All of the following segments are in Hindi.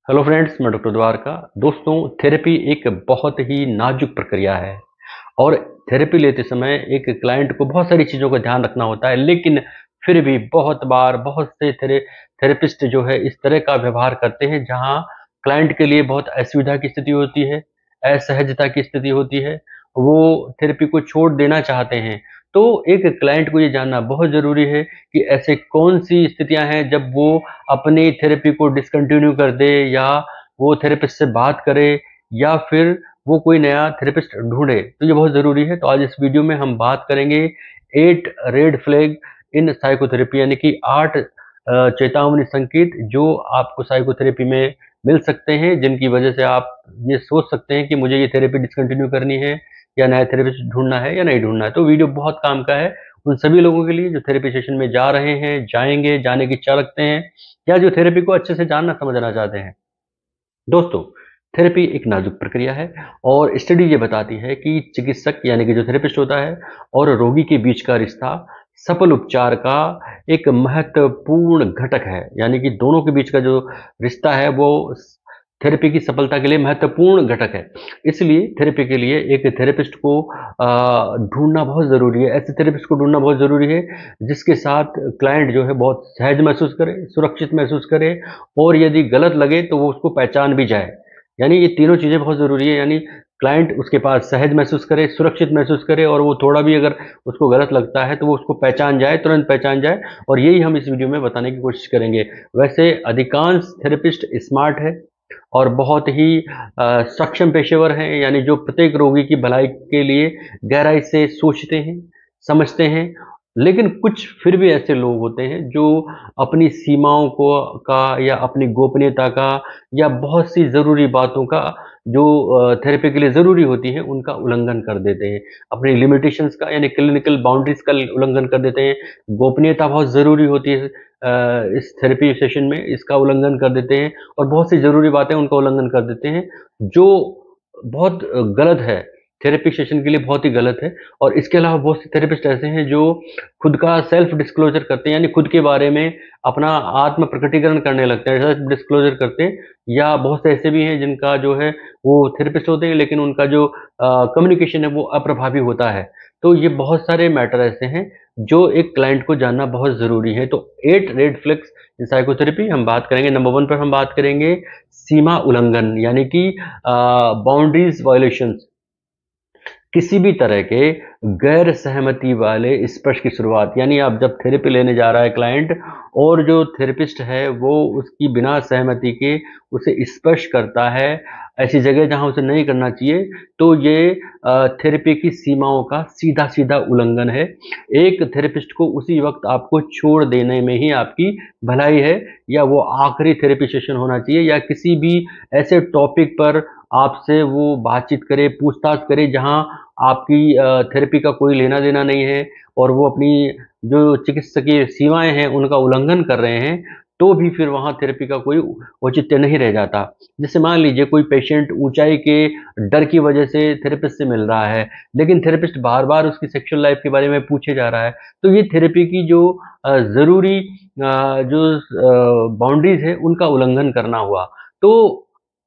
हेलो फ्रेंड्स, मैं डॉक्टर द्वारका। दोस्तों, थेरेपी एक बहुत ही नाजुक प्रक्रिया है और थेरेपी लेते समय एक क्लाइंट को बहुत सारी चीज़ों का ध्यान रखना होता है। लेकिन फिर भी बहुत बार बहुत से थेरेपिस्ट जो है इस तरह का व्यवहार करते हैं जहाँ क्लाइंट के लिए बहुत असुविधा की स्थिति होती है, असहजता की स्थिति होती है, वो थेरेपी को छोड़ देना चाहते हैं। तो एक क्लाइंट को ये जानना बहुत ज़रूरी है कि ऐसे कौन-सी स्थितियाँ हैं जब वो अपनी थेरेपी को डिसकंटिन्यू कर दे, या वो थेरेपिस्ट से बात करे, या फिर वो कोई नया थेरेपिस्ट ढूँढे। तो ये बहुत ज़रूरी है। तो आज इस वीडियो में हम बात करेंगे 8 रेड फ्लैग इन साइकोथेरेपी, यानी कि 8 चेतावनी संकेत जो आपको साइकोथेरेपी में मिल सकते हैं, जिनकी वजह से आप ये सोच सकते हैं कि मुझे ये थेरेपी डिसकंटिन्यू करनी है, या नया थेरेपिस्ट ढूँढना है या नहीं ढूँढना है। तो वीडियो बहुत काम का है उन सभी लोगों के लिए जो थेरेपी सेशन में जा रहे हैं, जाएँगे, जाने की इच्छा रखते हैं, या जो थेरेपी को अच्छे से जानना समझना चाहते हैं। दोस्तों, थेरेपी एक नाजुक प्रक्रिया है और स्टडी ये बताती है कि चिकित्सक यानी कि जो थेरेपिस्ट होता है और रोगी के बीच का रिश्ता सफल उपचार का एक महत्वपूर्ण घटक है। यानी कि दोनों के बीच का जो रिश्ता है वो थेरेपी की सफलता के लिए महत्वपूर्ण घटक है। इसलिए थेरेपी के लिए एक थेरेपिस्ट को ढूँढना बहुत ज़रूरी है। ऐसे थेरेपिस्ट को ढूँढना बहुत ज़रूरी है जिसके साथ क्लाइंट जो है बहुत सहज महसूस करे, सुरक्षित महसूस करे, और यदि गलत लगे तो वो उसको पहचान भी जाए। यानी ये तीनों चीज़ें बहुत ज़रूरी है। यानी क्लाइंट उसके पास सहज महसूस करे, सुरक्षित महसूस करे, और वो थोड़ा भी अगर उसको गलत लगता है तो वो उसको पहचान जाए, तुरंत पहचान जाए। और यही हम इस वीडियो में बताने की कोशिश करेंगे। वैसे अधिकांश थेरेपिस्ट स्मार्ट है और बहुत ही सक्षम पेशेवर हैं, यानी जो प्रत्येक रोगी की भलाई के लिए गहराई से सोचते हैं, समझते हैं। लेकिन कुछ फिर भी ऐसे लोग होते हैं जो अपनी सीमाओं को का, या अपनी गोपनीयता का, या बहुत सी ज़रूरी बातों का जो थेरेपी के लिए ज़रूरी होती हैं उनका उल्लंघन कर देते हैं। अपनी लिमिटेशंस का यानी क्लिनिकल बाउंड्रीज़ का उल्लंघन कर देते हैं। गोपनीयता बहुत ज़रूरी होती है इस थेरेपी सेशन में, इसका उल्लंघन कर देते हैं, और बहुत सी ज़रूरी बातें उनका उल्लंघन कर देते हैं, जो बहुत गलत है, थेरेपी सेशन के लिए बहुत ही गलत है। और इसके अलावा बहुत से थेरेपिस्ट ऐसे हैं जो खुद का सेल्फ डिस्क्लोज़र करते हैं, यानी खुद के बारे में अपना आत्म प्रकटीकरण करने लगते हैं, सेल्फ डिस्क्लोज़र करते हैं। या बहुत से ऐसे भी हैं जिनका जो है वो थेरेपिस्ट होते हैं, लेकिन उनका जो कम्युनिकेशन है वो अप्रभावी होता है। तो ये बहुत सारे मैटर ऐसे हैं जो एक क्लाइंट को जानना बहुत ज़रूरी है। तो 8 रेड फ्लैग्स इन साइकोथेरेपी हम बात करेंगे। नंबर 1 पर हम बात करेंगे सीमा उल्लंघन, यानी कि बाउंड्रीज़ वायलेशंस। किसी भी तरह के गैर सहमति वाले स्पर्श की शुरुआत, यानी आप जब थेरेपी लेने जा रहा है क्लाइंट, और जो थेरेपिस्ट है वो उसकी बिना सहमति के उसे स्पर्श करता है ऐसी जगह जहां उसे नहीं करना चाहिए, तो ये थेरेपी की सीमाओं का सीधा सीधा उल्लंघन है। एक थेरेपिस्ट को उसी वक्त आपको छोड़ देने में ही आपकी भलाई है, या वो आखिरी थेरेपी सेशन होना चाहिए, या किसी भी ऐसे टॉपिक पर आपसे वो बातचीत करे, पूछताछ करे जहां आपकी थेरेपी का कोई लेना देना नहीं है, और वो अपनी जो चिकित्सकीय सीमाएं हैं उनका उल्लंघन कर रहे हैं, तो भी फिर वहाँ थेरेपी का कोई औचित्य नहीं रह जाता। जैसे मान लीजिए कोई पेशेंट ऊंचाई के डर की वजह से थेरेपिस्ट से मिल रहा है, लेकिन थेरेपिस्ट बार बार उसकी सेक्सुअल लाइफ के बारे में पूछे जा रहा है, तो ये थेरेपी की जो ज़रूरी जो बाउंड्रीज है उनका उल्लंघन करना हुआ। तो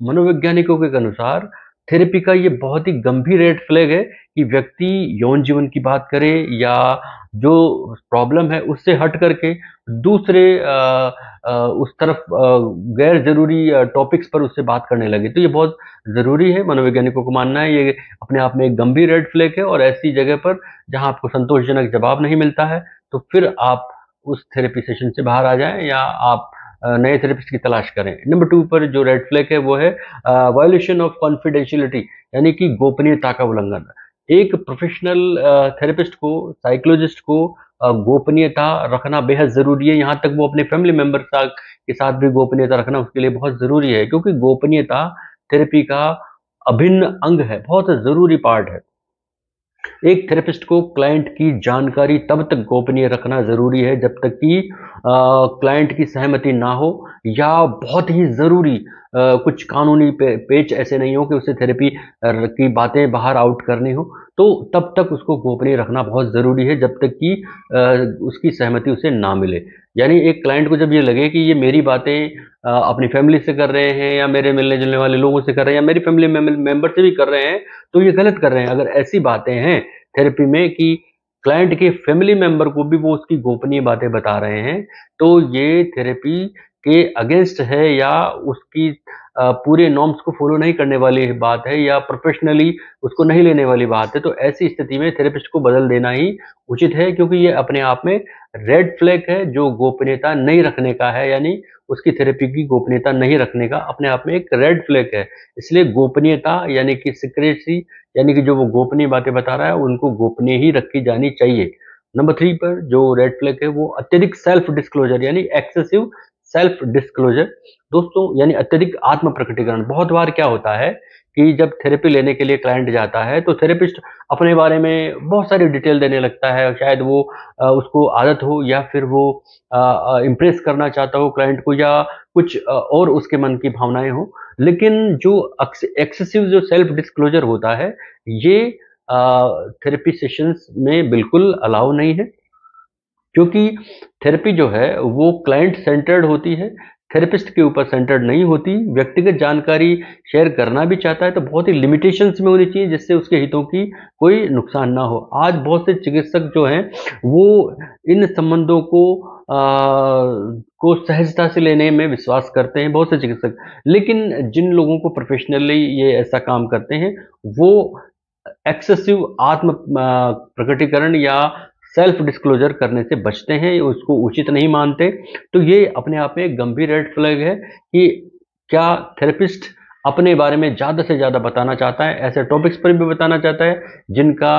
मनोवैज्ञानिकों के अनुसार थेरेपी का ये बहुत ही गंभीर रेड फ्लैग है कि व्यक्ति यौन जीवन की बात करे, या जो प्रॉब्लम है उससे हट करके दूसरे उस तरफ गैर जरूरी टॉपिक्स पर उससे बात करने लगे। तो ये बहुत ज़रूरी है, मनोवैज्ञानिकों को मानना है ये अपने आप में एक गंभीर रेड फ्लैग है। और ऐसी जगह पर जहां आपको संतोषजनक जवाब नहीं मिलता है, तो फिर आप उस थेरेपी सेशन से बाहर आ जाएं, या आप नए थेरेपिस्ट की तलाश करें। नंबर 2 पर जो रेड फ्लैग है वो है वायलेशन ऑफ कॉन्फिडेंशियलिटी, यानी कि गोपनीयता का उल्लंघन। एक प्रोफेशनल थेरेपिस्ट को, साइकोलॉजिस्ट को गोपनीयता रखना बेहद ज़रूरी है। यहाँ तक वो अपने फैमिली मेंबर के साथ भी गोपनीयता रखना उसके लिए बहुत ज़रूरी है, क्योंकि गोपनीयता थेरेपी का अभिन्न अंग है, बहुत ज़रूरी पार्ट है। एक थेरेपिस्ट को क्लाइंट की जानकारी तब तक गोपनीय रखना ज़रूरी है जब तक कि क्लाइंट की सहमति ना हो, या बहुत ही ज़रूरी कुछ कानूनी पेच ऐसे नहीं हो कि उससे थेरेपी की बातें बाहर आउट करनी हो। तो तब तक उसको गोपनीय रखना बहुत ज़रूरी है, जब तक कि उसकी सहमति उसे ना मिले। यानी एक क्लाइंट को जब ये लगे कि ये मेरी बातें अपनी फैमिली से कर रहे हैं या मेरे मिलने-जुलने वाले लोगों से कर रहे हैं या मेरी फैमिली मेंबर से भी कर रहे हैं, तो ये गलत कर रहे हैं। अगर ऐसी बातें हैं थेरेपी में कि क्लाइंट के फैमिली मेंबर को भी वो उसकी गोपनीय बातें बता रहे हैं, तो ये थेरेपी के अगेंस्ट है या उसकी पूरे नॉर्म्स को फॉलो नहीं करने वाली बात है या प्रोफेशनली उसको नहीं लेने वाली बात है। तो ऐसी स्थिति में थेरेपिस्ट को बदल देना ही उचित है, क्योंकि ये अपने आप में रेड फ्लैग है जो गोपनीयता नहीं रखने का है, यानी उसकी थेरेपी की गोपनीयता नहीं रखने का अपने आप में एक रेड फ्लैग है। इसलिए गोपनीयता यानी कि सीक्रेसी, यानी कि जो वो गोपनीय बातें बता रहा है उनको गोपनीय ही रखी जानी चाहिए। नंबर 3 पर जो रेड फ्लैग है वो अत्यधिक सेल्फ डिस्क्लोजर यानी एक्सेसिव सेल्फ डिस्क्लोजर। दोस्तों, यानी अत्यधिक आत्म प्रकटीकरण। बहुत बार क्या होता है कि जब थेरेपी लेने के लिए क्लाइंट जाता है तो थेरेपिस्ट अपने बारे में बहुत सारी डिटेल देने लगता है। शायद वो उसको आदत हो या फिर वो इम्प्रेस करना चाहता हो क्लाइंट को, या कुछ और उसके मन की भावनाएं हो। लेकिन जो एक्सेसिव जो सेल्फ डिस्क्लोजर होता है, ये थेरेपी सेशंस में बिल्कुल अलाउ नहीं है, क्योंकि थेरेपी जो है वो क्लाइंट सेंटर्ड होती है, थेरेपिस्ट के ऊपर सेंटर्ड नहीं होती। व्यक्तिगत जानकारी शेयर करना भी चाहता है तो बहुत ही लिमिटेशंस में होनी चाहिए, जिससे उसके हितों की कोई नुकसान ना हो। आज बहुत से चिकित्सक जो हैं वो इन संबंधों को सहजता से लेने में विश्वास करते हैं, बहुत से चिकित्सक। लेकिन जिन लोगों को प्रोफेशनली ये ऐसा काम करते हैं, वो एक्सेसिव आत्म प्रकटीकरण या सेल्फ डिस्क्लोजर करने से बचते हैं, उसको उचित नहीं मानते। तो ये अपने आप में एक गंभीर रेड फ्लैग है कि क्या थेरेपिस्ट अपने बारे में ज़्यादा से ज़्यादा बताना चाहता है, ऐसे टॉपिक्स पर भी बताना चाहता है जिनका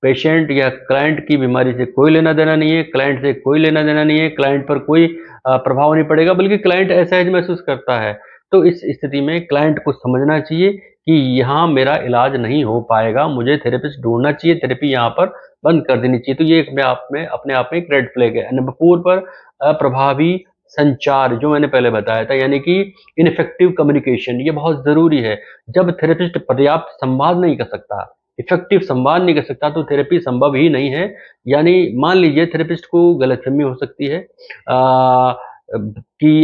पेशेंट या क्लाइंट की बीमारी से कोई लेना देना नहीं है, क्लाइंट से कोई लेना देना नहीं है, क्लाइंट पर कोई प्रभाव नहीं पड़ेगा, बल्कि क्लाइंट असहज महसूस करता है। तो इस स्थिति में क्लाइंट को समझना चाहिए कि यहाँ मेरा इलाज नहीं हो पाएगा, मुझे थेरेपिस्ट ढूंढना चाहिए, थेरेपी यहाँ पर बंद कर देनी चाहिए। तो ये अपने आप में एक रेड फ्लैग है। नंबर 4 पर अप्रभावी संचार, जो मैंने पहले बताया था, यानी कि इनफेक्टिव कम्युनिकेशन, ये बहुत ज़रूरी है। जब थेरेपिस्ट पर्याप्त संवाद नहीं कर सकता, इफेक्टिव संवाद नहीं कर सकता, तो थेरेपी संभव ही नहीं है। यानी मान लीजिए थेरेपिस्ट को गलतफहमी हो सकती है कि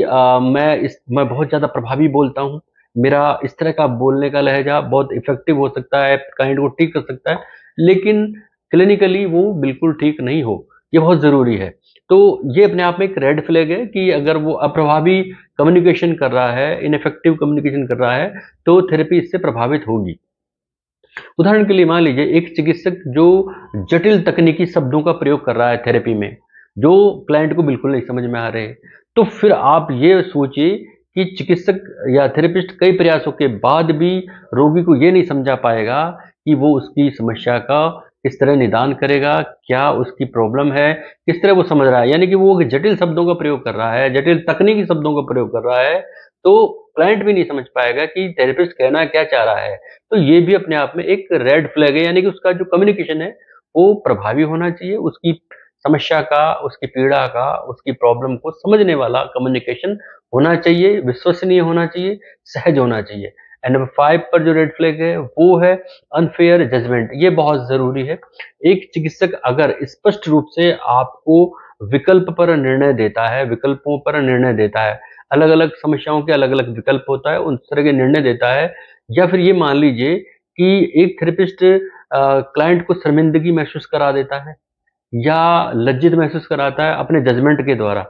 मैं बहुत ज़्यादा प्रभावी बोलता हूँ, मेरा इस तरह का बोलने का लहजा बहुत इफेक्टिव हो सकता है, क्लाइंट को ठीक कर सकता है, लेकिन क्लिनिकली वो बिल्कुल ठीक नहीं हो, ये बहुत ज़रूरी है। तो ये अपने आप में एक रेड फ्लैग है कि अगर वो अप्रभावी कम्युनिकेशन कर रहा है, इनफेक्टिव कम्युनिकेशन कर रहा है, तो थेरेपी इससे प्रभावित होगी। उदाहरण के लिए मान लीजिए एक चिकित्सक जो जटिल तकनीकी शब्दों का प्रयोग कर रहा है थेरेपी में, जो क्लाइंट को बिल्कुल नहीं समझ में आ रहे, तो फिर आप ये सोचिए कि चिकित्सक या थेरेपिस्ट कई प्रयासों के बाद भी रोगी को ये नहीं समझा पाएगा कि वो उसकी समस्या का किस तरह निदान करेगा, क्या उसकी प्रॉब्लम है, किस तरह वो समझ रहा है। यानी कि वो जटिल शब्दों का प्रयोग कर रहा है, जटिल तकनीकी शब्दों का प्रयोग कर रहा है, तो क्लाइंट भी नहीं समझ पाएगा कि थेरेपिस्ट कहना क्या चाह रहा है। तो ये भी अपने आप में एक रेड फ्लैग है, यानी कि उसका जो कम्युनिकेशन है वो प्रभावी होना चाहिए, उसकी समस्या का, उसकी पीड़ा का, उसकी प्रॉब्लम को समझने वाला कम्युनिकेशन होना चाहिए, विश्वसनीय होना चाहिए, सहज होना चाहिए। एंड नंबर 5 पर जो रेड फ्लैग है वो है अनफेयर जजमेंट। ये बहुत ज़रूरी है। एक चिकित्सक अगर स्पष्ट रूप से आपको विकल्प पर निर्णय देता है, विकल्पों पर निर्णय देता है, अलग-अलग समस्याओं के अलग-अलग विकल्प होता है, उन तरह के निर्णय देता है, या फिर ये मान लीजिए कि एक थेरेपिस्ट क्लाइंट को शर्मिंदगी महसूस करा देता है या लज्जित महसूस कराता है अपने जजमेंट के द्वारा,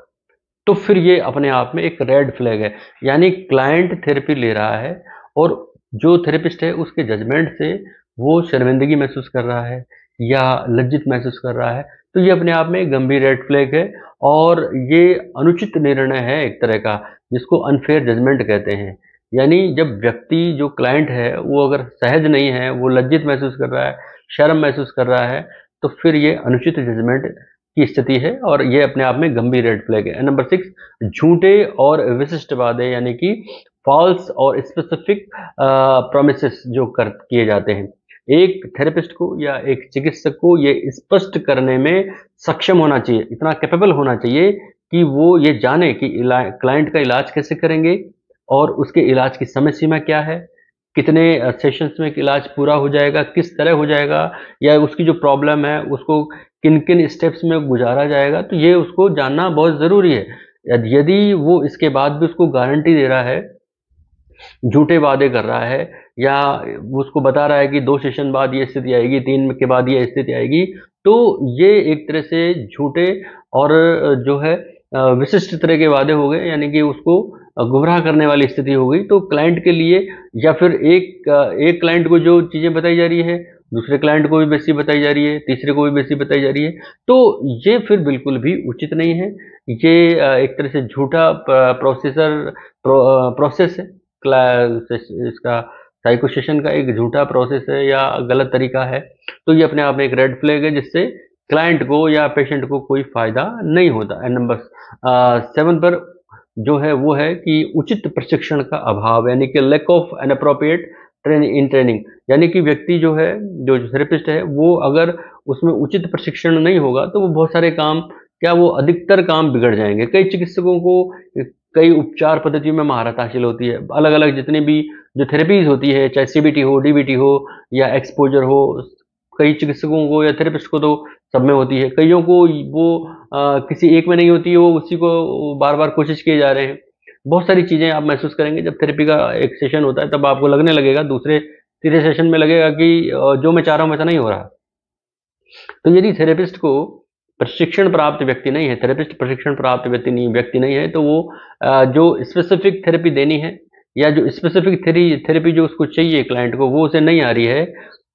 तो फिर ये अपने आप में एक रेड फ्लैग है। यानी क्लाइंट थेरेपी ले रहा है और जो थेरेपिस्ट है उसके जजमेंट से वो शर्मिंदगी महसूस कर रहा है या लज्जित महसूस कर रहा है, तो ये अपने आप में एक गंभीर रेड फ्लैग है और ये अनुचित निर्णय है एक तरह का, जिसको अनफेयर जजमेंट कहते हैं। यानी जब व्यक्ति जो क्लाइंट है वो अगर सहज नहीं है, वो लज्जित महसूस कर रहा है, शर्म महसूस कर रहा है, तो फिर ये अनुचित जजमेंट की स्थिति है और ये अपने आप में गंभीर रेड फ्लैग है। नंबर 6, झूठे और विशिष्ट वादे, यानी कि फॉल्स और स्पेसिफिक प्रोमिसेस जो कर किए जाते हैं। एक थेरेपिस्ट को या एक चिकित्सक को ये स्पष्ट करने में सक्षम होना चाहिए, इतना कैपेबल होना चाहिए कि वो ये जाने कि क्लाइंट का इलाज कैसे करेंगे और उसके इलाज की समय सीमा क्या है, कितने सेशंस में इलाज पूरा हो जाएगा, किस तरह हो जाएगा, या उसकी जो प्रॉब्लम है उसको किन किन स्टेप्स में गुजारा जाएगा, तो ये उसको जानना बहुत ज़रूरी है। यदि वो इसके बाद भी उसको गारंटी दे रहा है, झूठे वादे कर रहा है, या उसको बता रहा है कि 2 सेशन बाद ये स्थिति आएगी, 3 के बाद ये स्थिति आएगी, तो ये एक तरह से झूठे और जो है विशिष्ट तरह के वादे हो गए, यानी कि उसको गुमराह करने वाली स्थिति हो गई। तो क्लाइंट के लिए, या फिर एक क्लाइंट को जो चीज़ें बताई जा रही है, दूसरे क्लाइंट को भी वैसी बताई जा रही है, तीसरे को भी वैसी बताई जा रही है, तो ये फिर बिल्कुल भी उचित नहीं है। ये एक तरह से झूठा प्रोसेस है। इसका साइको सेशन का एक झूठा प्रोसेस है या गलत तरीका है। तो ये अपने आप में एक रेड फ्लैग है, जिससे क्लाइंट को या पेशेंट को कोई फायदा नहीं होता। एंड नंबर 7 पर जो है वो है कि उचित प्रशिक्षण का अभाव, यानी कि lack of an appropriate training, यानी कि व्यक्ति जो है, जो थेरेपिस्ट है, वो अगर उसमें उचित प्रशिक्षण नहीं होगा तो वो बहुत सारे काम, क्या वो अधिकतर काम बिगड़ जाएंगे। कई चिकित्सकों को कई उपचार पद्धतियों में महारत हासिल होती है। अलग अलग जितने भी जो थेरेपीज होती है, चाहे सीबीटी हो, डीबीटी हो या एक्सपोजर हो, कई चिकित्सकों को या थेरेपिस्ट को तो सब में होती है। कईयों को वो किसी एक में नहीं होती है, वो उसी को बार बार कोशिश किए जा रहे हैं। बहुत सारी चीज़ें आप महसूस करेंगे जब थेरेपी का एक सेशन होता है, तब आपको लगने लगेगा, दूसरे तीसरे सेशन में लगेगा कि जो मैं चाह रहा हूँ वैसा नहीं हो रहा। तो यदि थेरेपिस्ट को प्रशिक्षण प्राप्त व्यक्ति नहीं है, थेरेपिस्ट प्रशिक्षण प्राप्त व्यक्ति नहीं है, तो वो जो स्पेसिफिक थेरेपी देनी है, या जो स्पेसिफिक थेरेपी जो उसको चाहिए क्लाइंट को, वो उसे नहीं आ रही है,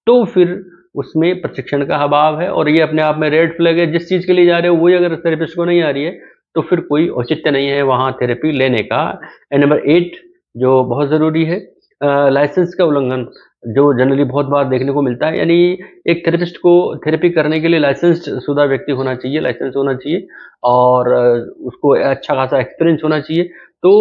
तो फिर उसमें प्रशिक्षण का अभाव है, और ये अपने आप में रेड फ्लैग है। जिस चीज़ के लिए जा रहे हो वही अगर थेरेपिस्ट को नहीं आ रही है, तो फिर कोई औचित्य नहीं है वहाँ थेरेपी लेने का। एंड नंबर 8 जो बहुत ज़रूरी है, लाइसेंस का उल्लंघन, जो जनरली बहुत बार देखने को मिलता है। यानी एक थेरेपिस्ट को थेरेपी करने के लिए लाइसेंस्ड शुदा व्यक्ति होना चाहिए, लाइसेंस होना चाहिए, और उसको अच्छा खासा एक्सपीरियंस होना चाहिए। तो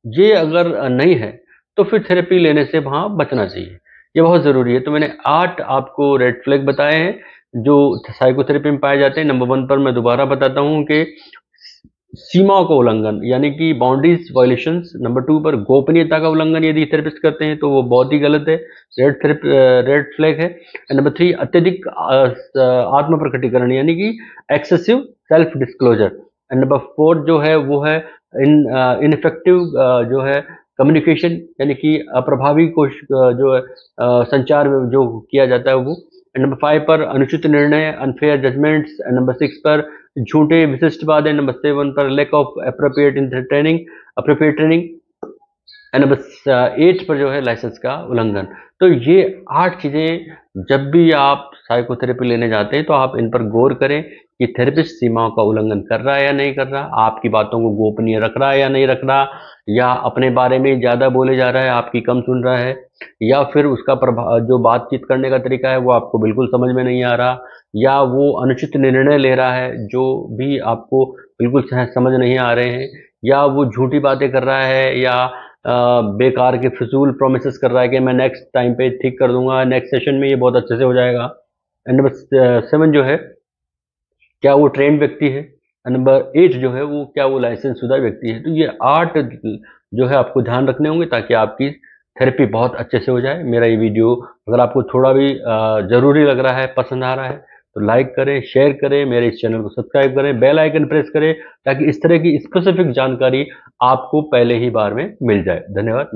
ये अगर नहीं है, तो फिर थेरेपी लेने से वहाँ बचना चाहिए। ये बहुत ज़रूरी है। तो मैंने 8 आपको रेड फ्लैग बताए हैं जो साइकोथेरेपी में पाए जाते हैं। नंबर 1 पर मैं दोबारा बताता हूँ कि सीमाओं का उल्लंघन, यानी कि बाउंड्रीज वायलेशंस। नंबर 2 पर गोपनीयता का उल्लंघन यदि थेरेपिस्ट करते हैं तो वो बहुत ही गलत है, रेड फ्लैग है। नंबर 3 अत्यधिक आत्म प्रकटीकरण, यानी कि excessive self disclosure. And number 4 जो है वो है इनफेक्टिव जो है कम्युनिकेशन, यानी कि अप्रभावी जो है संचार जो किया जाता है वो। एंड नंबर 5 पर अनुचित निर्णय, अनफेयर जजमेंट्स। एंड नंबर 6 पर झूठे विशिष्ट वादे। नंबर 7 पर lack of appropriate training. And number 8 पर जो है लाइसेंस का उल्लंघन। तो ये 8 चीज़ें जब भी आप साइकोथेरेपी लेने जाते हैं तो आप इन पर गौर करें कि थेरेपिस्ट सीमाओं का उल्लंघन कर रहा है या नहीं कर रहा, आपकी बातों को गोपनीय रख रहा है या नहीं रख रहा, या अपने बारे में ज़्यादा बोले जा रहा है, आपकी कम सुन रहा है, या फिर उसका जो बातचीत करने का तरीका है वो आपको बिल्कुल समझ में नहीं आ रहा, या वो अनुचित निर्णय ले रहा है जो भी आपको बिल्कुल समझ नहीं आ रहे हैं, या वो झूठी बातें कर रहा है, या बेकार के फिजूल प्रोमिसेस कर रहा है कि मैं नेक्स्ट टाइम पे ठीक कर दूंगा, नेक्स्ट सेशन में ये बहुत अच्छे से हो जाएगा। एंड नंबर 7 जो है, क्या वो ट्रेंड व्यक्ति है। नंबर 8 जो है वो क्या वो लाइसेंस शुदा व्यक्ति है। तो ये 8 जो है आपको ध्यान रखने होंगे ताकि आपकी थेरेपी बहुत अच्छे से हो जाए। मेरा ये वीडियो अगर आपको थोड़ा भी ज़रूरी लग रहा है, पसंद आ रहा है, तो लाइक करें, शेयर करें, मेरे इस चैनल को सब्सक्राइब करें, बेल आइकन प्रेस करें ताकि इस तरह की स्पेसिफिक जानकारी आपको पहले ही बार में मिल जाए। धन्यवाद।